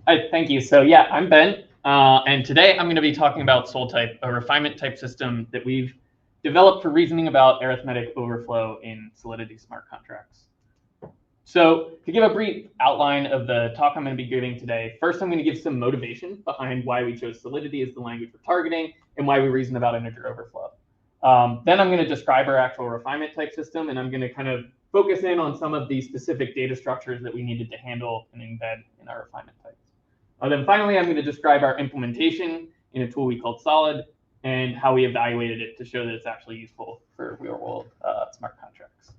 Hi, thank you. So yeah, I'm Ben, and today I'm going to be talking about SolType, a refinement type system that we've developed for reasoning about arithmetic overflow in Solidity smart contracts. So to give a brief outline of the talk I'm going to be giving today, first I'm going to give some motivation behind why we chose Solidity as the language for targeting and why we reason about integer overflow. Then I'm going to describe our actual refinement type system, and I'm going to kind of focus in on some of the specific data structures that we needed to handle and embed in our refinement types. Then finally, I'm going to describe our implementation in a tool we called Solid and how we evaluated it to show that it's actually useful for real-world smart contracts.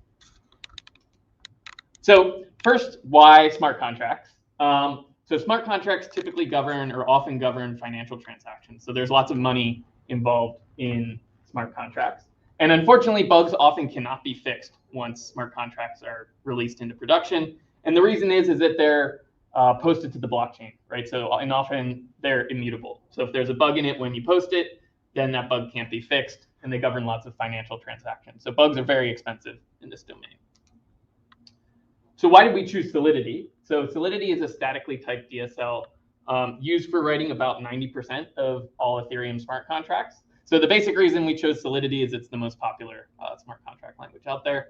So first, why smart contracts? So smart contracts typically govern or often govern financial transactions. So there's lots of money involved in smart contracts. And unfortunately, bugs often cannot be fixed once smart contracts are released into production. And the reason is that they're posted to the blockchain, right? So, and often they're immutable. So if there's a bug in it when you post it, then that bug can't be fixed, and they govern lots of financial transactions. So bugs are very expensive in this domain. So why did we choose Solidity? So Solidity is a statically typed DSL used for writing about 90% of all Ethereum smart contracts. So the basic reason we chose Solidity is it's the most popular smart contract language out there.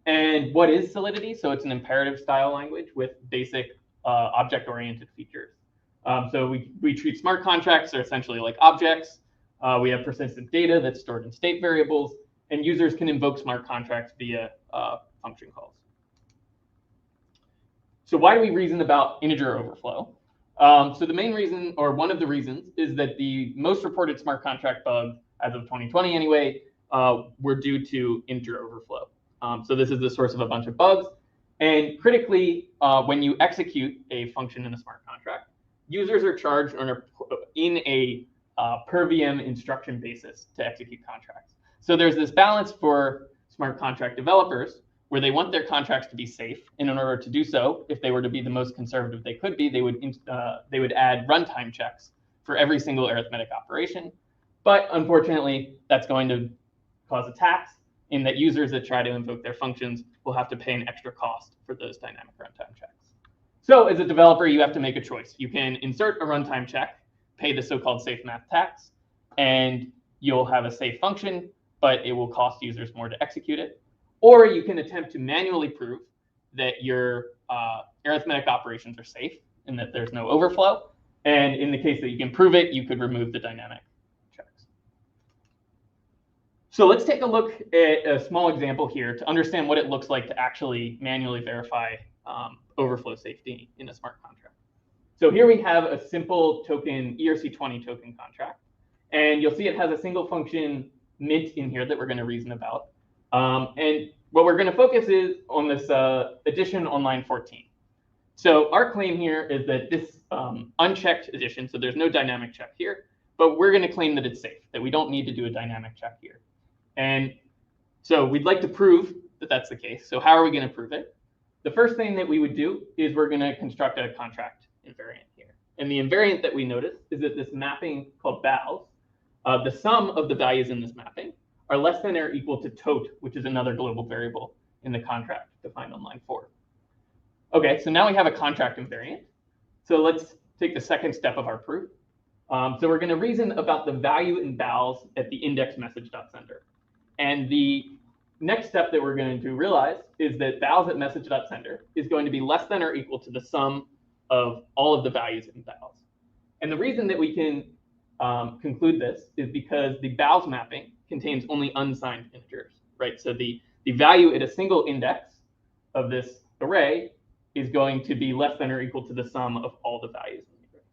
And what is Solidity? So it's an imperative style language with basic object-oriented features. So we treat smart contracts are essentially like objects. We have persistent data that's stored in state variables, and users can invoke smart contracts via function calls. So why do we reason about integer overflow? So the main reason, or one of the reasons, is that the most reported smart contract bugs, as of 2020 anyway, were due to integer overflow. So this is the source of a bunch of bugs. And critically, when you execute a function in a smart contract, users are charged in a per VM instruction basis to execute contracts. So there's this balance for smart contract developers where they want their contracts to be safe. And in order to do so, if they were to be the most conservative they could be, they would add runtime checks for every single arithmetic operation. But unfortunately, that's going to cause attacks in that users that try to invoke their functions will have to pay an extra cost for those dynamic runtime checks. So as a developer, you have to make a choice. You can insert a runtime check, pay the so-called safe math tax, and you'll have a safe function, but it will cost users more to execute it. Or you can attempt to manually prove that your arithmetic operations are safe and that there's no overflow. And in the case that you can prove it, you could remove the dynamic checks. So let's take a look at a small example here to understand what it looks like to actually manually verify overflow safety in a smart contract. So here we have a simple token, ERC20 token contract. And you'll see it has a single function mint in here that we're going to reason about. And what we're going to focus is on this addition on line 14. So our claim here is that this unchecked addition, so there's no dynamic check here, but we're going to claim that it's safe, that we don't need to do a dynamic check here. And so we'd like to prove that that's the case. So how are we going to prove it? The first thing that we would do is we're going to construct a contract invariant here. And the invariant that we notice is that this mapping called vals, the sum of the values in this mapping are less than or equal to tote, which is another global variable in the contract defined on line 4. Okay, so now we have a contract invariant. So let's take the second step of our proof. So we're going to reason about the value in vals at the index message.sender. And the next step that we're going to realize is that vals at message.sender is going to be less than or equal to the sum of all of the values in vals. And the reason that we can conclude this is because the vals mapping contains only unsigned integers, right? So the value at a single index of this array is going to be less than or equal to the sum of all the values in the array.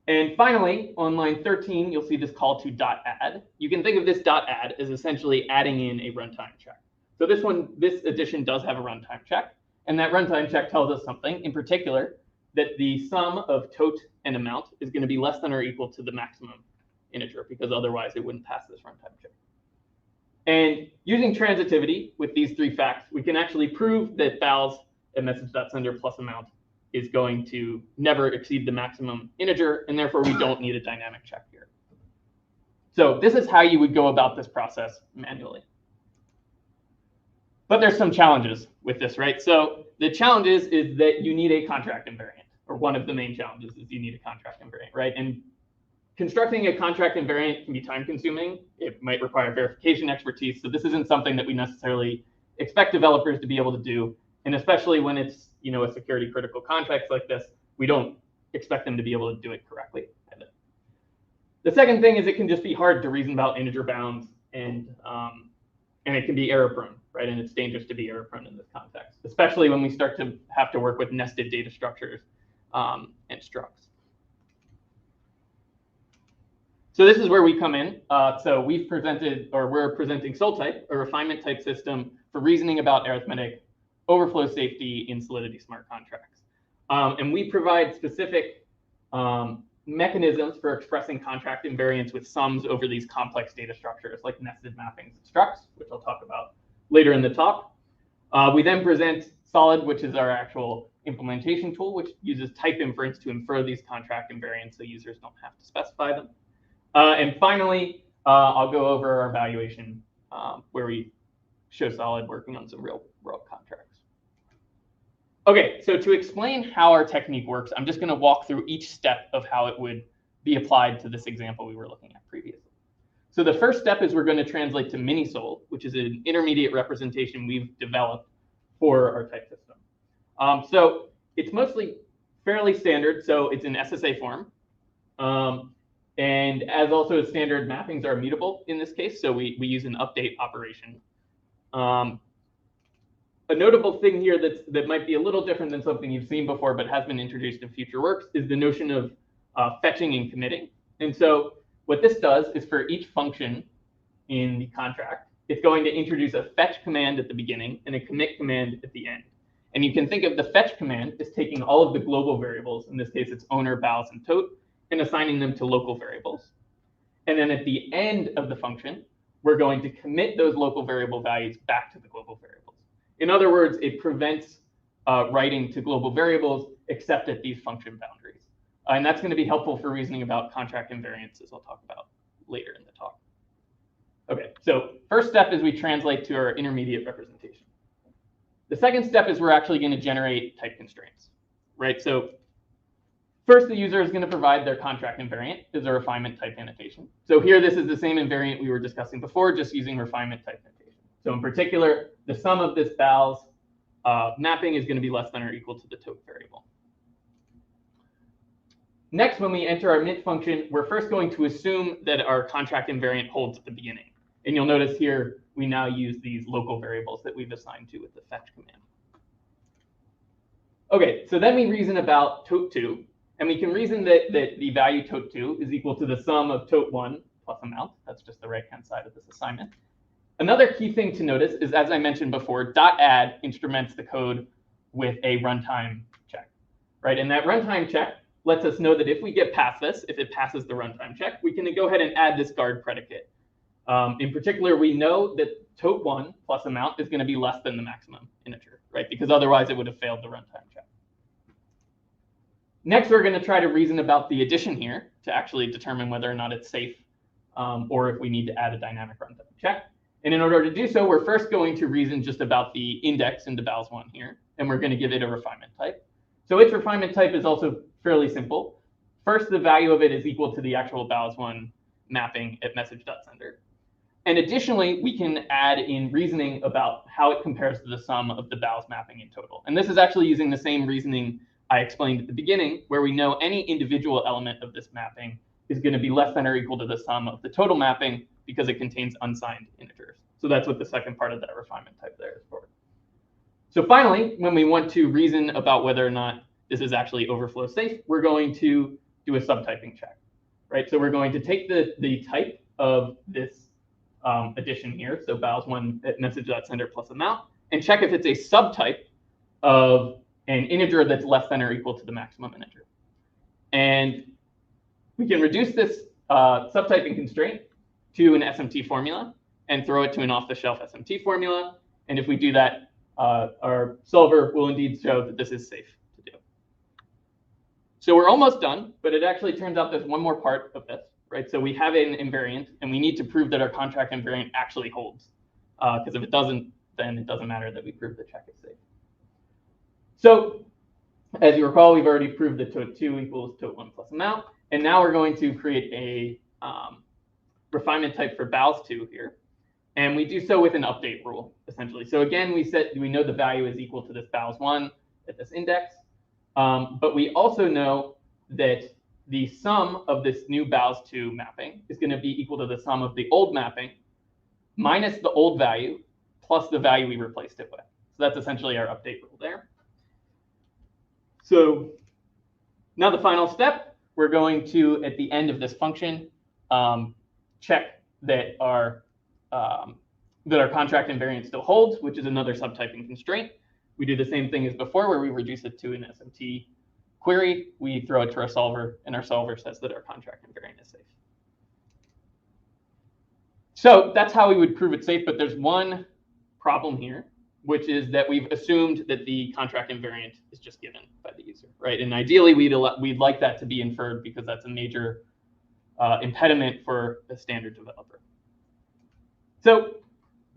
And finally, on line 13, you'll see this call to .add. You can think of this .add as essentially adding in a runtime check. So this addition does have a runtime check, and that runtime check tells us something, in particular, that the sum of tote and amount is going to be less than or equal to the maximum integer, because otherwise it wouldn't pass this runtime check. And using transitivity with these three facts, we can actually prove that vals at message.sender plus amount is going to never exceed the maximum integer, and therefore we don't need a dynamic check here. So this is how you would go about this process manually. But there's some challenges with this, right? So the challenge is that you need a contract invariant, a or one of the main challenges is you need a contract invariant, right? And constructing a contract invariant can be time consuming. It might require verification expertise. So this isn't something that we necessarily expect developers to be able to do. And especially when it's, a security critical contract like this, we don't expect them to be able to do it correctly. The second thing is it can just be hard to reason about integer bounds, and it can be error prone, right? And it's dangerous to be error prone in this context, especially when we start to have to work with nested data structures and structs. So this is where we come in. So we're presenting SolType, a refinement type system for reasoning about arithmetic overflow safety in Solidity smart contracts. And we provide specific mechanisms for expressing contract invariants with sums over these complex data structures like nested mappings and structs, which I'll talk about later in the talk. We then present Solid, which is our actual implementation tool, which uses type inference to infer these contract invariants so users don't have to specify them. And finally, I'll go over our evaluation where we show Solid working on some real world contracts. Okay, so to explain how our technique works, I'm just going to walk through each step of how it would be applied to this example we were looking at previously. So the first step is we're going to translate to mini-sol, which is an intermediate representation we've developed for our type system. So it's mostly fairly standard, so it's in SSA form. And as also as standard, mappings are immutable in this case, so we use an update operation. A notable thing here that might be a little different than something you've seen before but has been introduced in future works is the notion of fetching and committing. And so what this does is for each function in the contract, it's going to introduce a fetch command at the beginning and a commit command at the end. And you can think of the fetch command as taking all of the global variables, in this case it's owner, bows, and tote, and assigning them to local variables. And then at the end of the function, we're going to commit those local variable values back to the global variables. In other words, it prevents writing to global variables except at these function boundaries. And that's going to be helpful for reasoning about contract invariants, as I'll talk about later in the talk. Okay, so first step is we translate to our intermediate representation. The second step is we're actually going to generate type constraints, right? So first, the user is going to provide their contract invariant as a refinement type annotation. So here, this is the same invariant we were discussing before, just using refinement type annotation. So in particular, the sum of this bows mapping is going to be less than or equal to the tote variable. Next, when we enter our mint function, we're first going to assume that our contract invariant holds at the beginning. And you'll notice here, we now use these local variables that we've assigned to with the fetch command. Okay, so then we reason about tote2. And we can reason that the value tote2 is equal to the sum of tote1 plus amount. That's just the right-hand side of this assignment. Another key thing to notice is, as I mentioned before, .add instruments the code with a runtime check, right? And that runtime check lets us know that if we get past this, if it passes the runtime check, we can go ahead and add this guard predicate. In particular, we know that tote1 plus amount is going to be less than the maximum integer, right? Because otherwise it would have failed the runtime check. Next, we're going to try to reason about the addition here to actually determine whether or not it's safe or if we need to add a dynamic runtime check. And in order to do so, we're first going to reason just about the index into bows1 here, and we're going to give it a refinement type. So its refinement type is also fairly simple. First, the value of it is equal to the actual bows1 mapping at message.sender. And additionally, we can add in reasoning about how it compares to the sum of the bows mapping in total. And this is actually using the same reasoning I explained at the beginning, where we know any individual element of this mapping is going to be less than or equal to the sum of the total mapping because it contains unsigned integers. So that's what the second part of that refinement type there is for. So finally, when we want to reason about whether or not this is actually overflow safe, we're going to do a subtyping check, right? So we're going to take the type of this addition here, so bows1 at message.sender plus amount, and check if it's a subtype of an integer that's less than or equal to the maximum integer. And we can reduce this subtyping constraint to an SMT formula and throw it to an off-the-shelf SMT formula. And if we do that, our solver will indeed show that this is safe to do. So we're almost done, but it actually turns out there's one more part of this, right? So we have an invariant, and we need to prove that our contract invariant actually holds. Because if it doesn't, then it doesn't matter that we prove the check is safe. So As you recall, we've already proved that tote2 equals tote1 plus amount. And now we're going to create a refinement type for vals2 here. And we do so with an update rule, essentially. So again, we know the value is equal to this vals1 at this index. But we also know that the sum of this new vals2 mapping is going to be equal to the sum of the old mapping minus the old value plus the value we replaced it with. So that's essentially our update rule there. So now the final step, we're going to, at the end of this function, check that our contract invariant still holds, which is another subtyping constraint. We do the same thing as before, where we reduce it to an SMT query. We throw it to our solver, and our solver says that our contract invariant is safe. So that's how we would prove it safe, but there's one problem here, which is that we've assumed that the contract invariant is just given by the user, right? And ideally, we'd like that to be inferred because that's a major impediment for a standard developer. So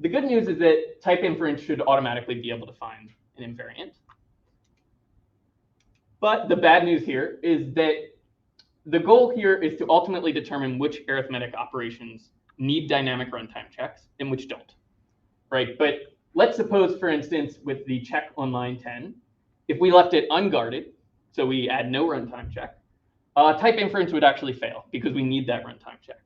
the good news is that type inference should automatically be able to find an invariant. But the bad news here is that the goal here is to ultimately determine which arithmetic operations need dynamic runtime checks and which don't, right? But let's suppose, for instance, with the check on line 10, if we left it unguarded, so we add no runtime check, type inference would actually fail because we need that runtime check.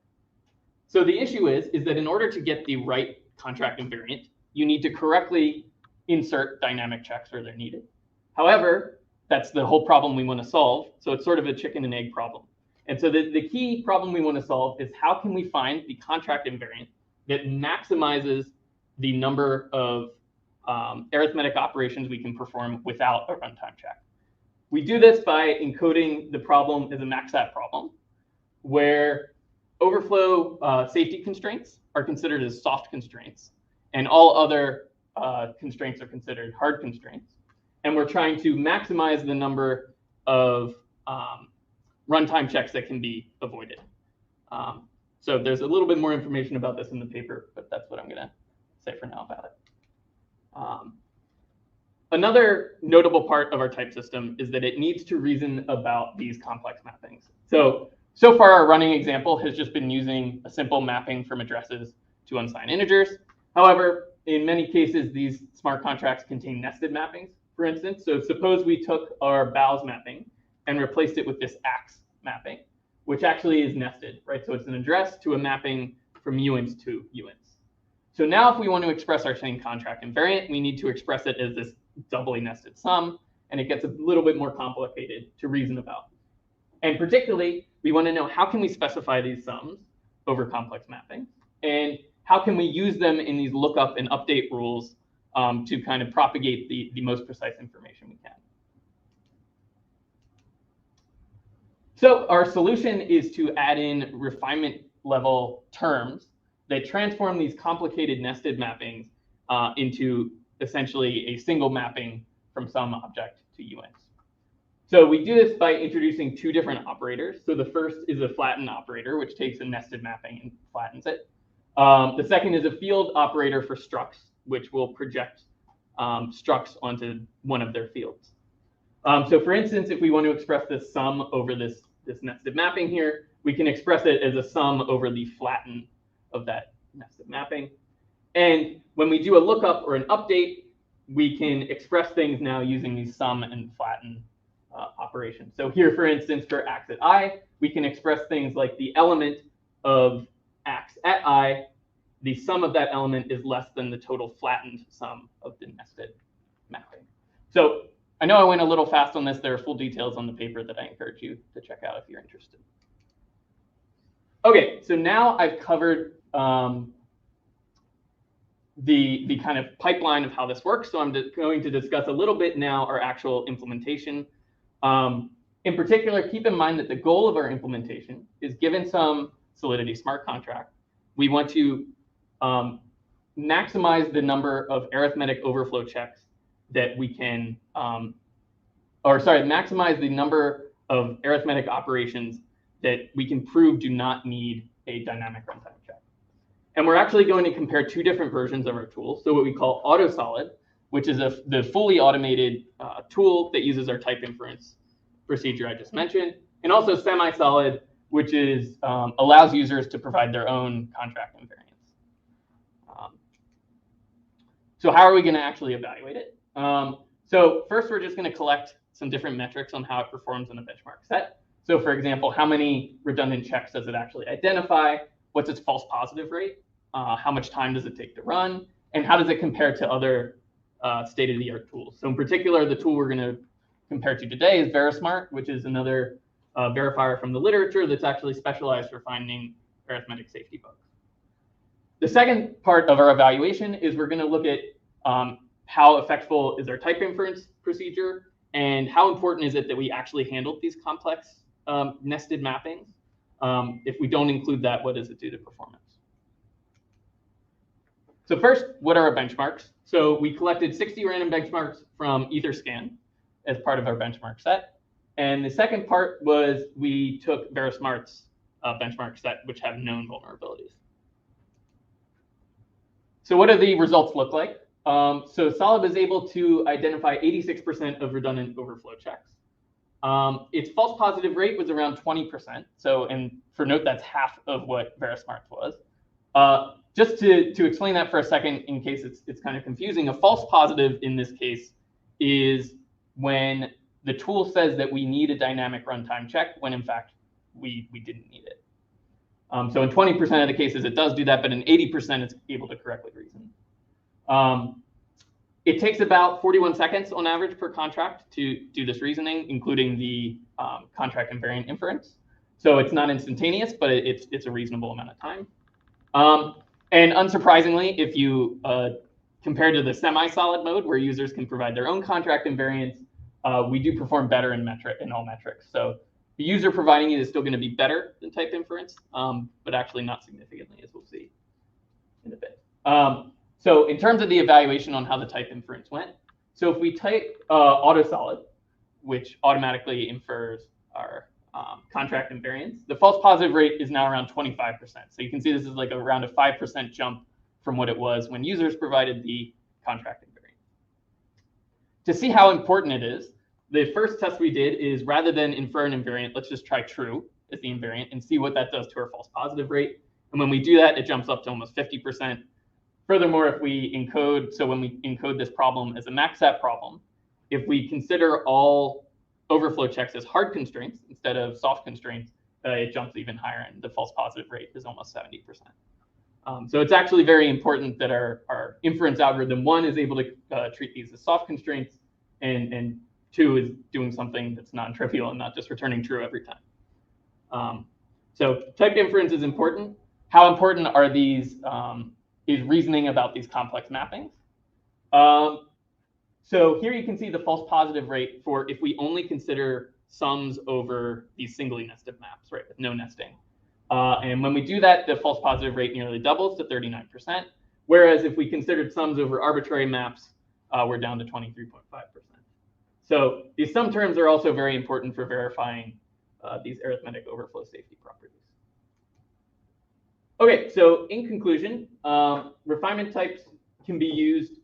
So the issue is that in order to get the right contract invariant, you need to correctly insert dynamic checks where they're needed. However, that's the whole problem we want to solve. So it's sort of a chicken and egg problem. And so the key problem we want to solve is how can we find the contract invariant that maximizes the number of arithmetic operations we can perform without a runtime check. We do this by encoding the problem as a maxat problem, where overflow safety constraints are considered as soft constraints, and all other constraints are considered hard constraints. And we're trying to maximize the number of runtime checks that can be avoided. So there's a little bit more information about this in the paper, but that's what I'm going to say for now about it. Another notable part of our type system is that it needs to reason about these complex mappings. So far, our running example has just been using a simple mapping from addresses to unsigned integers. However, in many cases, these smart contracts contain nested mappings, for instance. So suppose we took our vals mapping and replaced it with this ax mapping, which actually is nested, right? So it's an address to a mapping from uints to uints. So now if we want to express our same contract invariant, we need to express it as this doubly nested sum, and it gets a little bit more complicated to reason about. And particularly, we want to know how can we specify these sums over complex mapping, and how can we use them in these lookup and update rules to kind of propagate the most precise information we can. So our solution is to add in refinement level terms that transform these complicated nested mappings into essentially a single mapping from some object to uints. So we do this by introducing two different operators. So the first is a flatten operator, which takes a nested mapping and flattens it. The second is a field operator for structs, which will project structs onto one of their fields. So for instance, if we want to express this sum over this nested mapping here, we can express it as a sum over the flatten of that nested mapping. And when we do a lookup or an update, we can express things now using these sum and flatten operations. So here, for instance, for ax at I, we can express things like the element of ax at I, the sum of that element is less than the total flattened sum of the nested mapping. So I know I went a little fast on this. There are full details on the paper that I encourage you to check out if you're interested. Okay, so now I've covered the kind of pipeline of how this works. So I'm going to discuss a little bit now our actual implementation. In particular, keep in mind that the goal of our implementation is, given some Solidity smart contract, we want to maximize the number of arithmetic overflow checks that we can, maximize the number of arithmetic operations that we can prove do not need a dynamic runtime check. And we're actually going to compare two different versions of our tool. So what we call AutoSolid, which is the fully automated tool that uses our type inference procedure I just mentioned, and also semi-solid, which is allows users to provide their own contract invariants. So how are we going to actually evaluate it? So first, we're just going to collect some different metrics on how it performs in a benchmark set. So for example, how many redundant checks does it actually identify? What's its false positive rate? How much time does it take to run? And how does it compare to other state-of-the-art tools? So in particular, the tool we're going to compare to today is Verismart, which is another verifier from the literature that's actually specialized for finding arithmetic safety bugs. The second part of our evaluation is we're going to look at how effectful is our type inference procedure, and how important is it that we actually handle these complex nested mappings. If we don't include that, what does it do to performance? So first, what are our benchmarks? So we collected 60 random benchmarks from Etherscan as part of our benchmark set. And the second part was we took Verismart's benchmark set, which have known vulnerabilities. So what do the results look like? So Solid was able to identify 86% of redundant overflow checks. Its false positive rate was around 20%. So, and for note, that's half of what Verismart's was. Just to explain that for a second, in case it's kind of confusing, a false positive in this case is when the tool says that we need a dynamic runtime check, when in fact we didn't need it. So in 20% of the cases, it does do that, but in 80%, it's able to correctly reason. It takes about 41 seconds on average per contract to do this reasoning, including the contract invariant inference. So it's not instantaneous, but it's a reasonable amount of time. And unsurprisingly, if you compare to the semi-solid mode, where users can provide their own contract invariants, we do perform better in all metrics. So the user providing it is still going to be better than type inference, but actually not significantly, as we'll see in a bit. So in terms of the evaluation on how the type inference went, so if we type AutoSolid, which automatically infers our contract invariance, the false positive rate is now around 25%. So you can see this is like around a 5% jump from what it was when users provided the contract invariant. To see how important it is, the first test we did is rather than infer an invariant, let's just try true as the invariant and see what that does to our false positive rate. And when we do that, it jumps up to almost 50%. Furthermore, if we encode, so when we encode this problem as a maxset problem, if we consider all overflow checks as hard constraints instead of soft constraints, it jumps even higher, and the false positive rate is almost 70%. So it's actually very important that our inference algorithm, one, is able to treat these as soft constraints, and two, is doing something that's non-trivial and not just returning true every time. So typed inference is important. How important are these? Is reasoning about these complex mappings. So here you can see the false positive rate for if we only consider sums over these singly nested maps, right, with no nesting. And when we do that, the false positive rate nearly doubles to 39%. Whereas if we considered sums over arbitrary maps, we're down to 23.5%. So these sum terms are also very important for verifying these arithmetic overflow safety properties. Okay, so in conclusion, refinement types can be used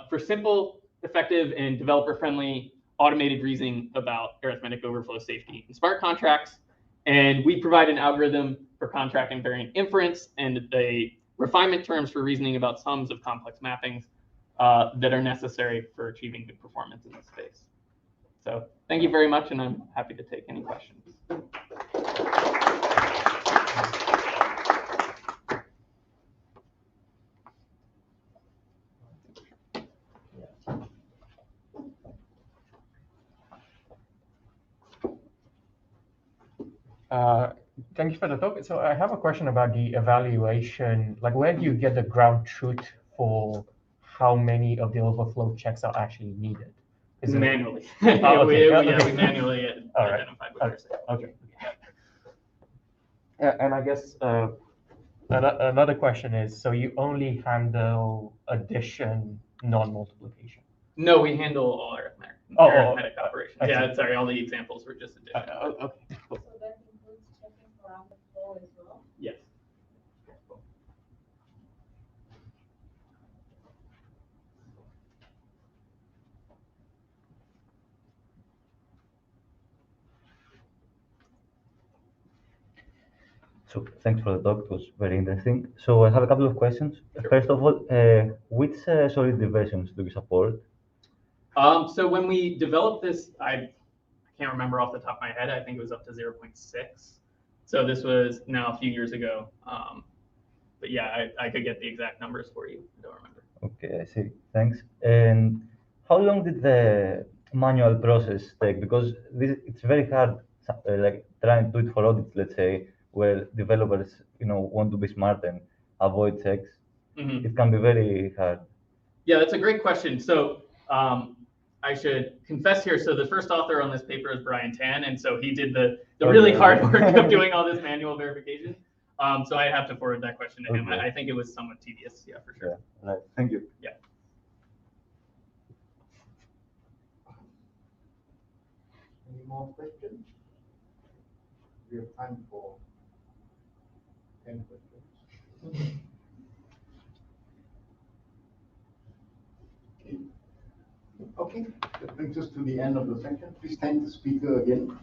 for simple, effective, and developer-friendly automated reasoning about arithmetic overflow safety in smart contracts. And we provide an algorithm for contract invariant inference and the refinement terms for reasoning about sums of complex mappings that are necessary for achieving good performance in this space. So thank you very much, and I'm happy to take any questions. Thank you for the talk. So I have a question about the evaluation. Like, where do you get the ground truth for how many of the overflow checks are actually needed? Is manually. Okay. We manually identified what you're saying. Okay. And I guess another question is, so you only handle addition, non-multiplication? No, we handle all arithmetic operations. Yeah, sorry, all the examples were just addition. Okay. Cool. So that includes checking for overflow as well? Yes. So thanks for the talk. It was very interesting. So I have a couple of questions. Sure. First of all, which Solidity versions do you support? So when we developed this, I can't remember off the top of my head. I think it was up to 0.6. So this was now a few years ago. But yeah, I could get the exact numbers for you. I don't remember. Okay, I see. Thanks. And how long did the manual process take? Because it's very hard, like trying to do it for audits, let's say, where developers, want to be smart and avoid checks. Mhm. It can be very hard. Yeah, that's a great question. So I should confess here. So the first author on this paper is Brian Tan, and so he did the really hard work of doing all this manual verification. So I have to forward that question to him. Okay. I think it was somewhat tedious. Yeah, for sure. Yeah, right. Thank you. Yeah. Any more questions? We have time for 10 questions. Okay, that brings us to the end of the session. Please thank the speaker again.